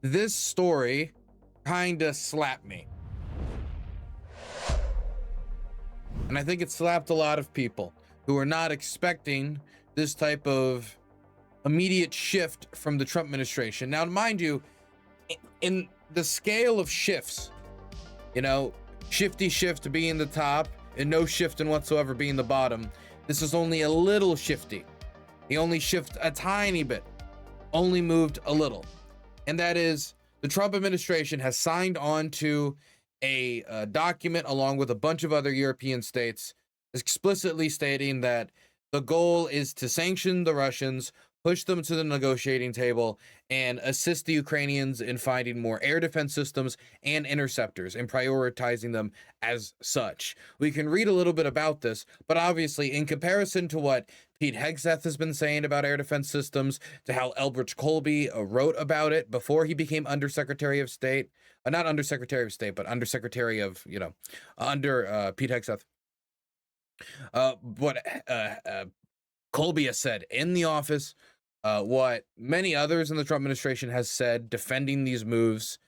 this story kind of slapped me. And I think it slapped a lot of people who are not expecting this type of immediate shift from the Trump administration. Now, mind you, in the scale of shifts, you know, shifty shift being the top and no shifting whatsoever being the bottom, this is only a little shifty. He only shifted a tiny bit, only moved a little. And that is, the Trump administration has signed on to a document along with a bunch of other European states explicitly stating that the goal is to sanction the Russians, push them to the negotiating table, and assist the Ukrainians in finding more air defense systems and interceptors and prioritizing them as such. We can read a little bit about this, but obviously in comparison to what Pete Hegseth has been saying about air defense systems, to how Elbridge Colby wrote about it before he became Undersecretary of State, not Undersecretary of State, but Undersecretary of, under Pete Hegseth. What Colby has said in the office, what many others in the Trump administration has said defending these moves,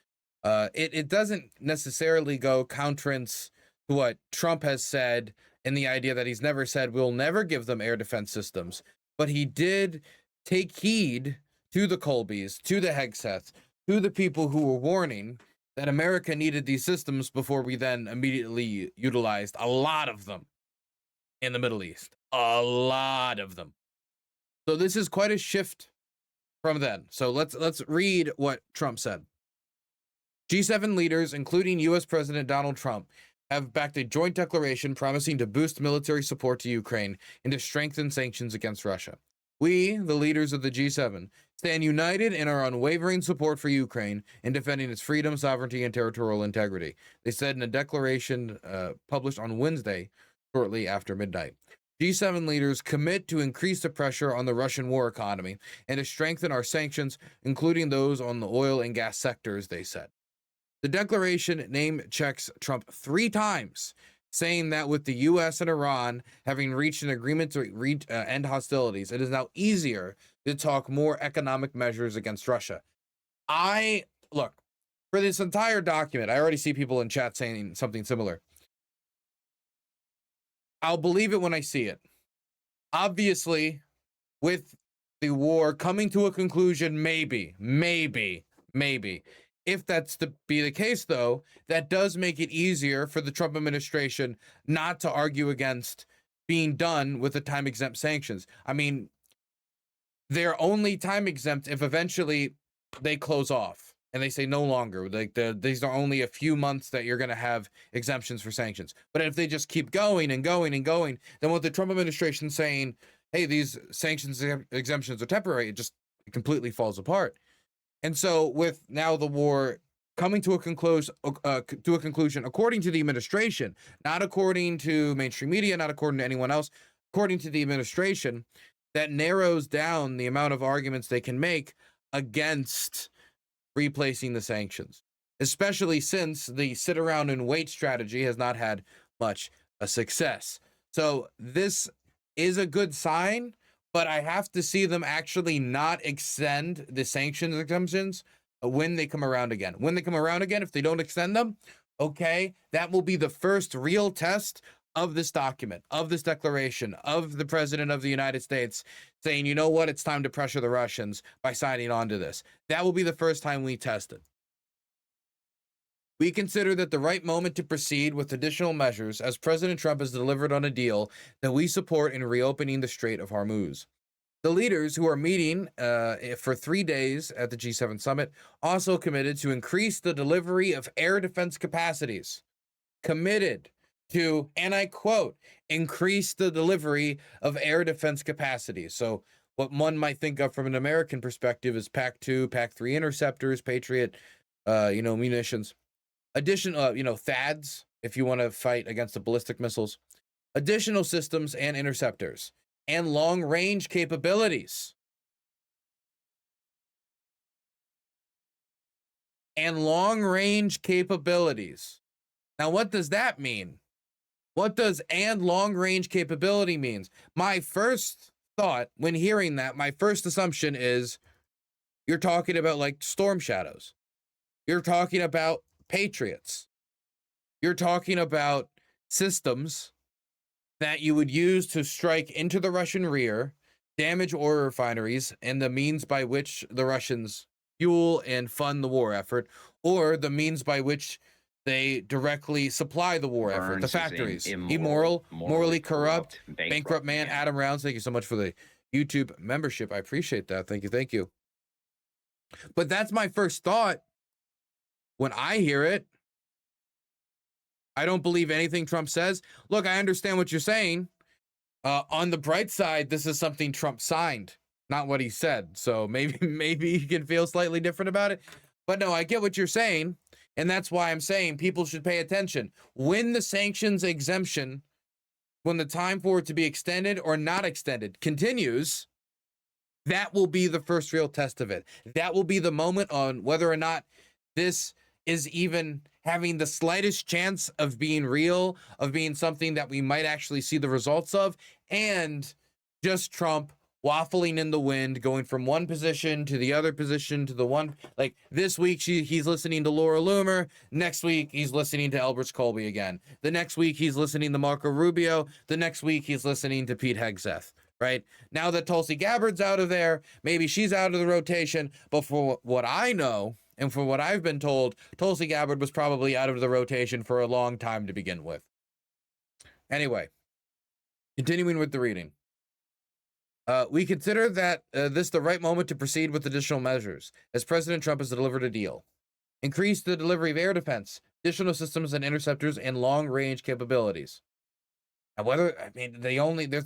it doesn't necessarily go counterance to what Trump has said in the idea that he's never said we'll never give them air defense systems, but he did take heed to the Colbys, to the Hegseths, to the people who were warning that America needed these systems before we then immediately utilized a lot of them in the Middle East. A lot of them. So this is quite a shift from then. So let's read what Trump said. G7 leaders, including U.S. President Donald Trump, have backed a joint declaration promising to boost military support to Ukraine and to strengthen sanctions against Russia. We, the leaders of the G7, stand united in our unwavering support for Ukraine in defending its freedom, sovereignty, and territorial integrity, they said in a declaration published on Wednesday, shortly after midnight. G7 leaders commit to increase the pressure on the Russian war economy and to strengthen our sanctions, including those on the oil and gas sectors, they said. The declaration name checks Trump 3 times, saying that with the U.S. and Iran having reached an agreement to end hostilities, it is now easier to talk more economic measures against Russia. Look, for this entire document, I already see people in chat saying something similar. I'll believe it when I see it. Obviously, with the war coming to a conclusion, maybe. If that's to be the case, though, that does make it easier for the Trump administration not to argue against being done with the time-exempt sanctions. I mean, they're only time-exempt if eventually they close off and they say no longer. Like these are only a few months that you're going to have exemptions for sanctions. But if they just keep going and going and going, then with the Trump administration saying, hey, these sanctions exemptions are temporary, it completely falls apart. And so with now the war coming to a conclusion, according to the administration, not according to mainstream media, not according to anyone else, according to the administration, that narrows down the amount of arguments they can make against replacing the sanctions, especially since the sit around and wait strategy has not had much success. So this is a good sign, but I have to see them actually not extend the sanctions exemptions when they come around again. When they come around again, if they don't extend them, okay, that will be the first real test of this document, of this declaration, of the President of the United States saying, you know what, it's time to pressure the Russians by signing on to this. That will be the first time we test it. We consider that the right moment to proceed with additional measures as President Trump has delivered on a deal that we support in reopening the Strait of Hormuz. The leaders who are meeting for 3 days at the G7 summit also committed to increase the delivery of air defense capacities. Committed to, and I quote, increase the delivery of air defense capacities. So what one might think of from an American perspective is PAC-2, PAC-3 interceptors, Patriot, munitions. Additional, THAADs, if you want to fight against the ballistic missiles, additional systems and interceptors, and long-range capabilities. And long-range capabilities. Now, what does that mean? What does and long-range capability means? My first thought when hearing that, my first assumption is you're talking about like Storm Shadows. You're talking about Patriots. You're talking about systems that you would use to strike into the Russian rear, damage oil refineries, and the means by which the Russians fuel and fund the war effort, or the means by which they directly supply the war effort, the factories. Immoral, morally corrupt, bankrupt man. Adam Rounds, thank you so much for the YouTube membership. I appreciate that. Thank you. Thank you. But that's my first thought when I hear it. I don't believe anything Trump says. Look, I understand what you're saying. On the bright side, this is something Trump signed, not what he said. So maybe you can feel slightly different about it. But no, I get what you're saying. And that's why I'm saying people should pay attention. When the sanctions exemption, when the time for it to be extended or not extended continues, that will be the first real test of it. That will be the moment on whether or not this is even having the slightest chance of being real, of being something that we might actually see the results of, and just Trump waffling in the wind, going from one position to the other position to the one. Like this week, he's listening to Laura Loomer. Next week, he's listening to Elbridge Colby again. The next week, he's listening to Marco Rubio. The next week, he's listening to Pete Hegseth. Right now that Tulsi Gabbard's out of there, maybe she's out of the rotation. But for what I know, and for what I've been told, Tulsi Gabbard was probably out of the rotation for a long time to begin with. Anyway, continuing with the reading. We consider that this the right moment to proceed with additional measures, as President Trump has delivered a deal. Increase the delivery of air defense, additional systems and interceptors, and long-range capabilities. And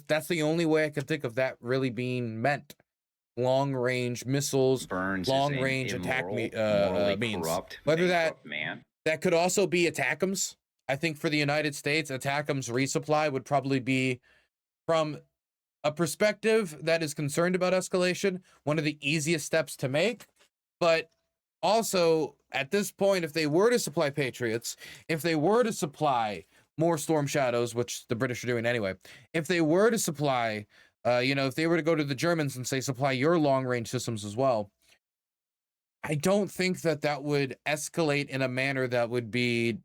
that's the only way I could think of that really being meant. Long-range missiles, long-range attack means. Whether that could also be ATACMS. I think for the United States, ATACMS resupply would probably be, from a perspective that is concerned about escalation, one of the easiest steps to make. But also, at this point, if they were to supply Patriots, if they were to supply more Storm Shadows, which the British are doing anyway, if they were to supply, if they were to go to the Germans and say, supply your long-range systems as well, I don't think that would escalate in a manner that would be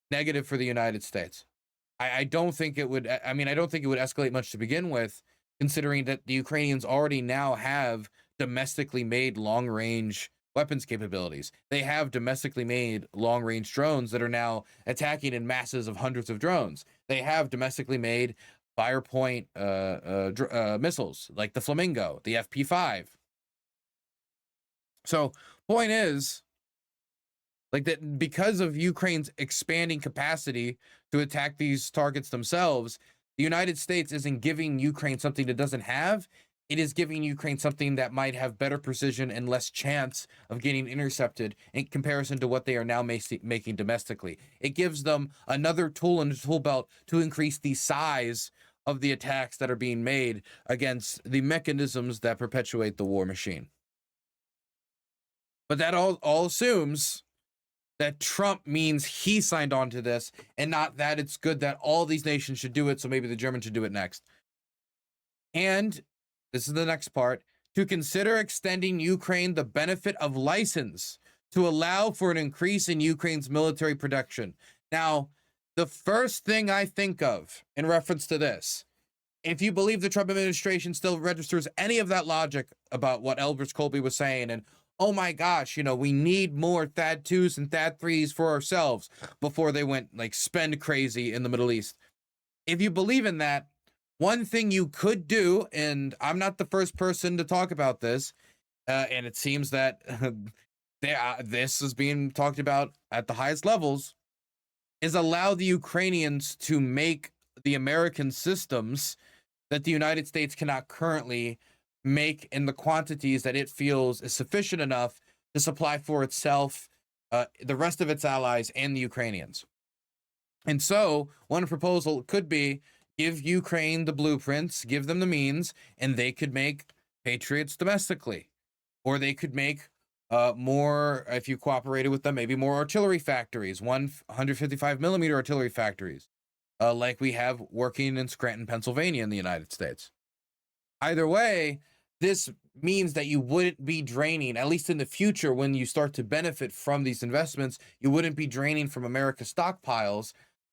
negative for the United States. I don't think it would. I don't think it would escalate much to begin with, considering that the Ukrainians already now have domestically made long-range weapons capabilities. They have domestically made long-range drones that are now attacking in masses of hundreds of drones. They have domestically made fire point missiles like the Flamingo, the FP5. So point is, like, that because of Ukraine's expanding capacity to attack these targets themselves, the United States isn't giving Ukraine something it doesn't have. It is giving Ukraine something that might have better precision and less chance of getting intercepted in comparison to what they are now making domestically. It gives them another tool in the tool belt to increase the size of the attacks that are being made against the mechanisms that perpetuate the war machine. But that all assumes that Trump means he signed on to this, and not that it's good that all these nations should do it, so maybe the Germans should do it next. And this is the next part, to consider extending Ukraine the benefit of license to allow for an increase in Ukraine's military production. Now, the first thing I think of in reference to this, if you believe the Trump administration still registers any of that logic about what Elbridge Colby was saying, and oh my gosh, we need more THAAD 2s and THAAD 3s for ourselves before they went like spend crazy in the Middle East. If you believe in that, one thing you could do, and I'm not the first person to talk about this, and it seems that this is being talked about at the highest levels, is allow the Ukrainians to make the American systems that the United States cannot currently make in the quantities that it feels is sufficient enough to supply for itself, the rest of its allies, and the Ukrainians. And so one proposal could be give Ukraine the blueprints, give them the means, and they could make Patriots domestically. Or they could make more, if you cooperated with them, maybe more artillery factories, 155 millimeter artillery factories, like we have working in Scranton, Pennsylvania in the United States. Either way, this means that you wouldn't be draining, at least in the future, when you start to benefit from these investments, you wouldn't be draining from America's stockpiles,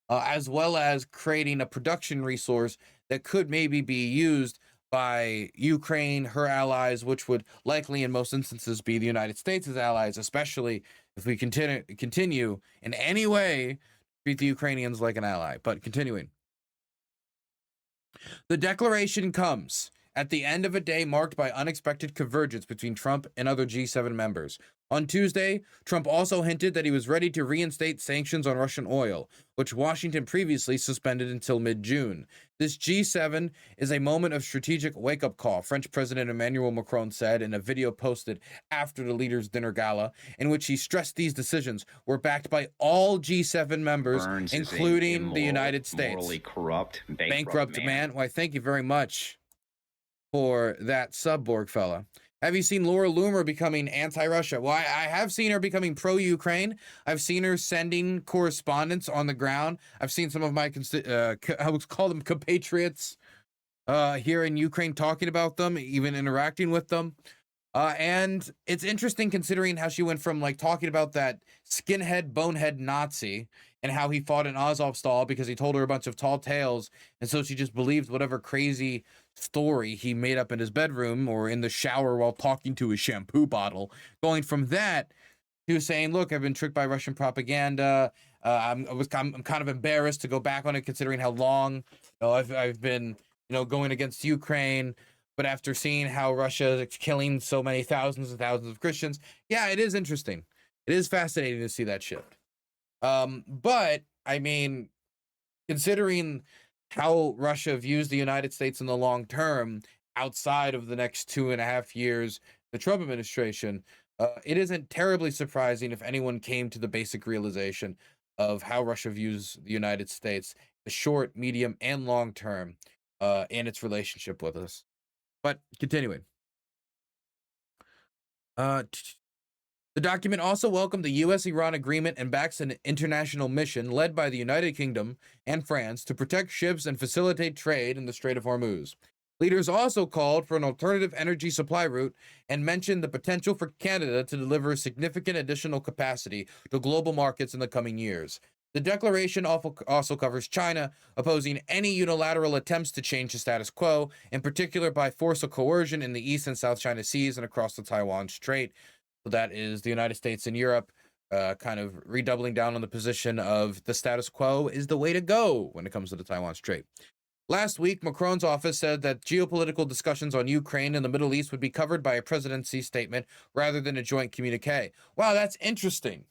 as well as creating a production resource that could maybe be used by Ukraine, her allies, which would likely in most instances be the United States' allies, especially if we continue in any way treat the Ukrainians like an ally. But continuing. The declaration comes at the end of a day marked by unexpected convergence between Trump and other G7 members. On Tuesday, Trump also hinted that he was ready to reinstate sanctions on Russian oil, which Washington previously suspended until mid-June. This G7 is a moment of strategic wake-up call, French President Emmanuel Macron said in a video posted after the leaders' dinner gala, in which he stressed these decisions were backed by all G7 members, including the United States. Morally corrupt, bankrupt man. Why, thank you very much for that sub, Borg fella. Have you seen Laura Loomer becoming anti-Russia? Well, I have seen her becoming pro-Ukraine. I've seen her sending correspondence on the ground. I've seen some of my, I would call them compatriots here in Ukraine talking about them, even interacting with them. And it's interesting considering how she went from like talking about that skinhead, bonehead Nazi and how he fought in Azovstal because he told her a bunch of tall tales. And so she just believed whatever crazy story he made up in his bedroom or in the shower while talking to his shampoo bottle. Going from that to saying, look, I've been tricked by Russian propaganda. I'm kind of embarrassed to go back on it considering how long I've been going against Ukraine. But after seeing how Russia is killing so many thousands and thousands of Christians, yeah, it is interesting. It is fascinating to see that shift. But I mean, considering how Russia views the United States in the long term, outside of the next 2.5 years, the Trump administration, it isn't terribly surprising if anyone came to the basic realization of how Russia views the United States, the short, medium, and long term, and its relationship with us. But continuing. The document also welcomed the U.S.-Iran agreement and backs an international mission led by the United Kingdom and France to protect ships and facilitate trade in the Strait of Hormuz. Leaders also called for an alternative energy supply route and mentioned the potential for Canada to deliver significant additional capacity to global markets in the coming years. The declaration also covers China opposing any unilateral attempts to change the status quo, in particular by force or coercion in the East and South China Seas and across the Taiwan Strait. So that is the United States and Europe kind of redoubling down on the position of the status quo is the way to go when it comes to the Taiwan Strait. Last week, Macron's office said that geopolitical discussions on Ukraine and the Middle East would be covered by a presidency statement rather than a joint communique. Wow, that's interesting.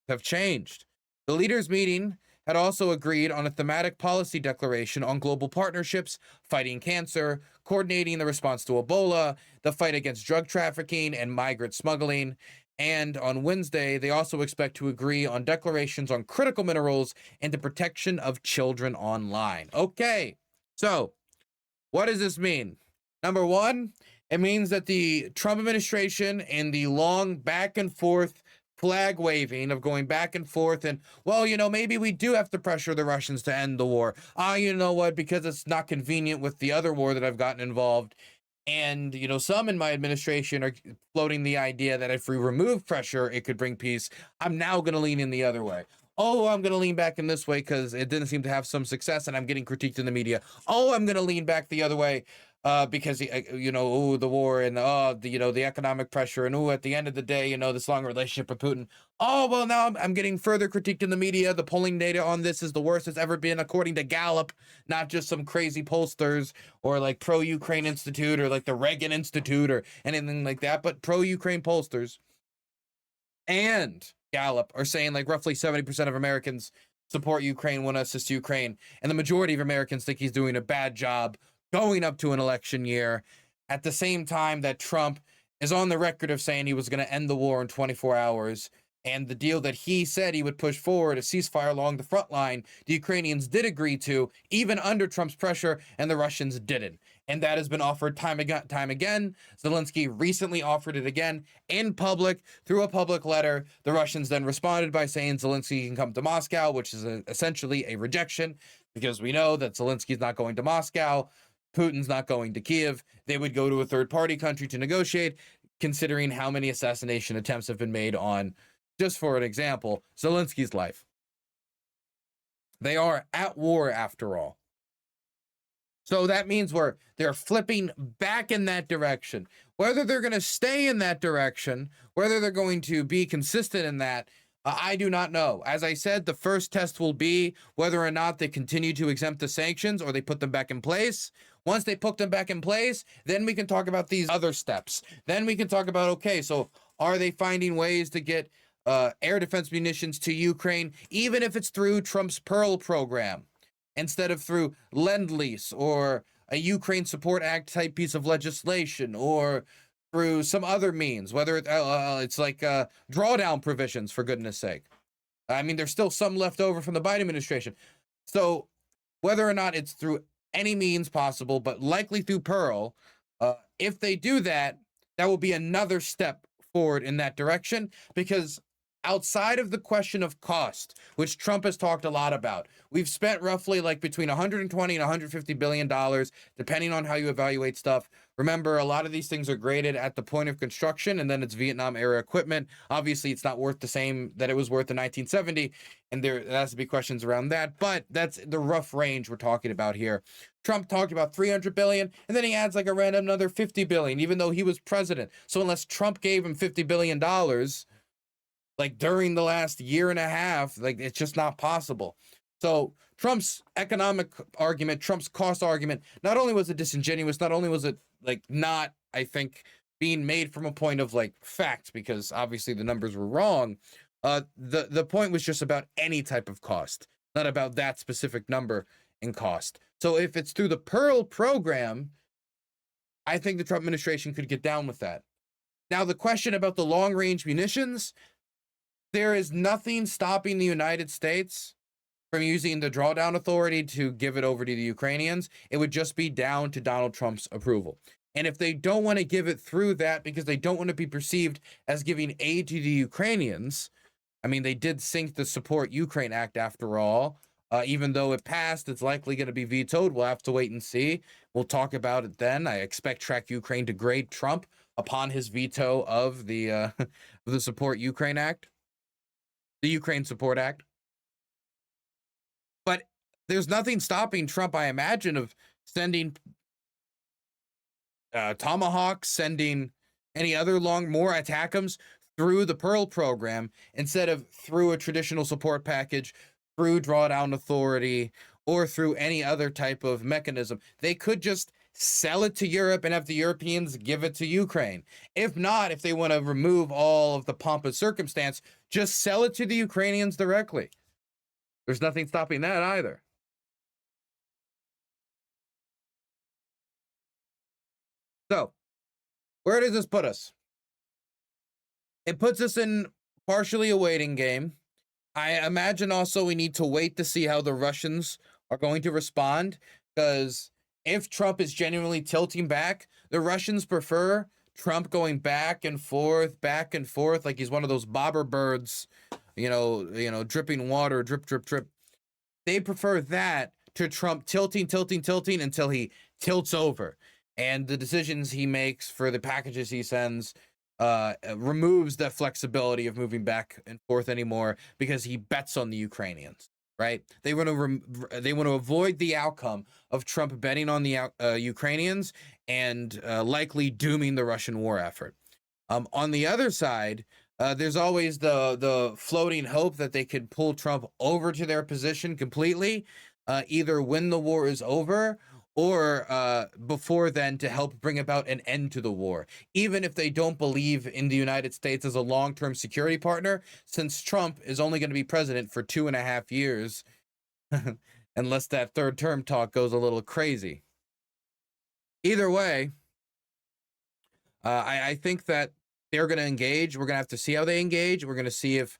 Have changed. The leaders' meeting had also agreed on a thematic policy declaration on global partnerships, fighting cancer, coordinating the response to Ebola, the fight against drug trafficking and migrant smuggling. And on Wednesday, they also expect to agree on declarations on critical minerals and the protection of children online. Okay, so what does this mean? Number one, it means that the Trump administration and the long back and forth flag waving of going back and forth and, well, maybe we do have to pressure the Russians to end the war. You know what? Because it's not convenient with the other war that I've gotten involved. And, some in my administration are floating the idea that if we remove pressure, it could bring peace. I'm now going to lean in the other way. Oh, I'm going to lean back in this way because it didn't seem to have some success and I'm getting critiqued in the media. Oh, I'm going to lean back the other way because, the war and, the economic pressure and, at the end of the day, this long relationship with Putin. Oh, well, now I'm getting further critiqued in the media. The polling data on this is the worst it's ever been, according to Gallup, not just some crazy pollsters or like Pro-Ukraine Institute or like the Reagan Institute or anything like that, but pro-Ukraine pollsters and Gallup are saying like roughly 70% of Americans support Ukraine, want to assist Ukraine, and the majority of Americans think he's doing a bad job going up to an election year, at the same time that Trump is on the record of saying he was going to end the war in 24 hours. And the deal that he said he would push forward, a ceasefire along the front line, the Ukrainians did agree to, even under Trump's pressure, and the Russians didn't. And that has been offered time again. Zelensky recently offered it again in public through a public letter. The Russians then responded by saying Zelensky can come to Moscow, which is essentially a rejection because we know that Zelensky's not going to Moscow. Putin's not going to Kiev. They would go to a third-party country to negotiate, considering how many assassination attempts have been made on, just for an example, Zelensky's life. They are at war after all. So that means they're flipping back in that direction. Whether they're going to stay in that direction, whether they're going to be consistent in that, I do not know. As I said, the first test will be whether or not they continue to exempt the sanctions or they put them back in place. Once they put them back in place, then we can talk about these other steps. Then we can talk about, okay, so are they finding ways to get air defense munitions to Ukraine, even if it's through Trump's Pearl program, instead of through Lend-Lease or a Ukraine Support Act type piece of legislation, or through some other means, whether it's like drawdown provisions, for goodness sake. I mean, there's still some left over from the Biden administration. So whether or not it's through any means possible, but likely through Pearl, if they do that, that will be another step forward in that direction, because outside of the question of cost, which Trump has talked a lot about, we've spent roughly like between 120 and 150 billion dollars, depending on how you evaluate stuff. Remember, a lot of these things are graded at the point of construction, and then it's Vietnam era equipment. Obviously, it's not worth the same that it was worth in 1970, and there has to be questions around that, but that's the rough range we're talking about here. Trump talked about 300 billion, and then he adds like a random another 50 billion, even though he was president. So unless Trump gave him $50 billion, like during the last year and a half, like it's just not possible. So Trump's economic argument, Trump's cost argument, not only was it disingenuous, not only was it like not, I think, being made from a point of like fact, because obviously the numbers were wrong. The point was just about any type of cost, not about that specific number in cost. So if it's through the Pearl program, I think the Trump administration could get down with that. Now, the question about the long-range munitions, there is nothing stopping the United States from using the drawdown authority to give it over to the Ukrainians. It would just be down to Donald Trump's approval. And if they don't want to give it through that because they don't want to be perceived as giving aid to the Ukrainians, I mean, they did sink the Support Ukraine Act after all. Even though it passed, it's likely going to be vetoed. We'll have to wait and see. We'll talk about it then. I expect Track Ukraine to grade Trump upon his veto of the Support Ukraine Act. The Ukraine Support Act. But there's nothing stopping Trump, I imagine, of sending Tomahawks, sending any other more ATACMs through the Pearl program instead of through a traditional support package, through drawdown authority, or through any other type of mechanism. They could just sell it to Europe and have the Europeans give it to Ukraine. If not, if they want to remove all of the pomp and circumstance, just sell it to the Ukrainians directly. There's nothing stopping that either. So, where does this put us? It puts us in partially a waiting game. I imagine also we need to wait to see how the Russians are going to respond, because if Trump is genuinely tilting back, the Russians prefer Trump going back and forth, like he's one of those bobber birds, you know, dripping water, drip, drip, drip. They prefer that to Trump tilting until he tilts over. And the decisions he makes for the packages he sends removes the flexibility of moving back and forth anymore, because he bets on the Ukrainians, right? They want to avoid the outcome of Trump betting on the Ukrainians and likely dooming the Russian war effort. On the other side, there's always the floating hope that they could pull Trump over to their position completely, either when the war is over or before then, to help bring about an end to the war, even if they don't believe in the United States as a long-term security partner, since Trump is only going to be president for 2.5 years, unless that third term talk goes a little crazy. Either way, I think that they're going to engage. We're going to have to see how they engage. We're going to see if,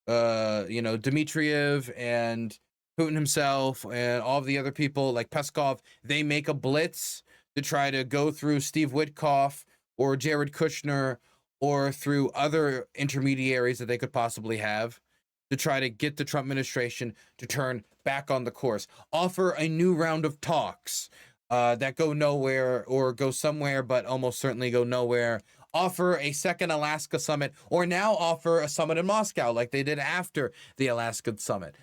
Dmitriev and Putin himself and all of the other people like Peskov, they make a blitz to try to go through Steve Witkoff or Jared Kushner or through other intermediaries that they could possibly have to try to get the Trump administration to turn back on the course, offer a new round of talks, that go nowhere or go somewhere, but almost certainly go nowhere, offer a second Alaska summit, or now offer a summit in Moscow like they did after the Alaska summit.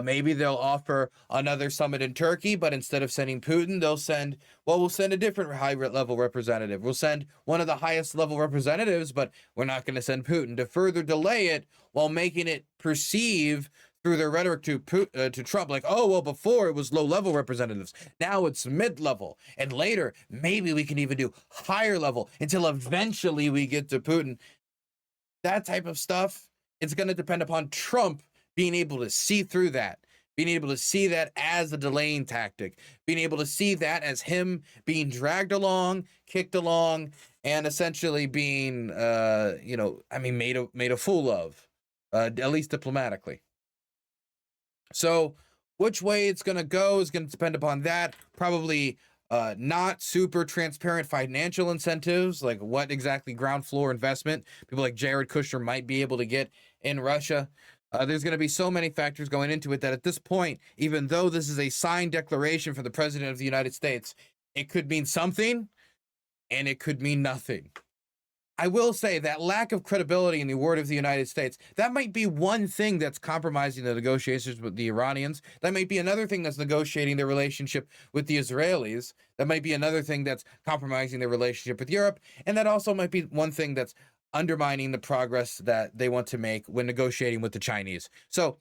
Maybe they'll offer another summit in Turkey, but instead of sending Putin, they'll send, well, we'll send a different high level representative. We'll send one of the highest level representatives, but we're not going to send Putin, to further delay it while making it perceive through their rhetoric to Trump, like, oh, well, before it was low-level representatives. Now it's mid-level. And later, maybe we can even do higher level until eventually we get to Putin. That type of stuff, it's going to depend upon Trump being able to see through that, being able to see that as a delaying tactic, being able to see that as him being dragged along, kicked along, and essentially being, made a fool of, at least diplomatically. So which way it's going to go is going to depend upon that. Probably not super transparent financial incentives, like what exactly ground floor investment people like Jared Kushner might be able to get in Russia. There's going to be so many factors going into it that at this point, even though this is a signed declaration from the President of the United States, it could mean something and it could mean nothing. I will say that lack of credibility in the word of the United States, that might be one thing that's compromising the negotiations with the Iranians. That might be another thing that's negotiating their relationship with the Israelis. That might be another thing that's compromising their relationship with Europe. And that also might be one thing that's undermining the progress that they want to make when negotiating with the Chinese. So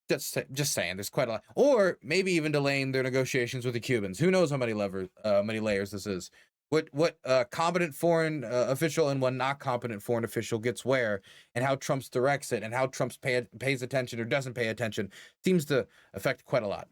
just saying, there's quite a lot. Or maybe even delaying their negotiations with the Cubans. Who knows how many layers this is. What competent foreign official and one not competent foreign official gets where, and how Trump's directs it, and how Trump's pays attention or doesn't pay attention seems to affect quite a lot.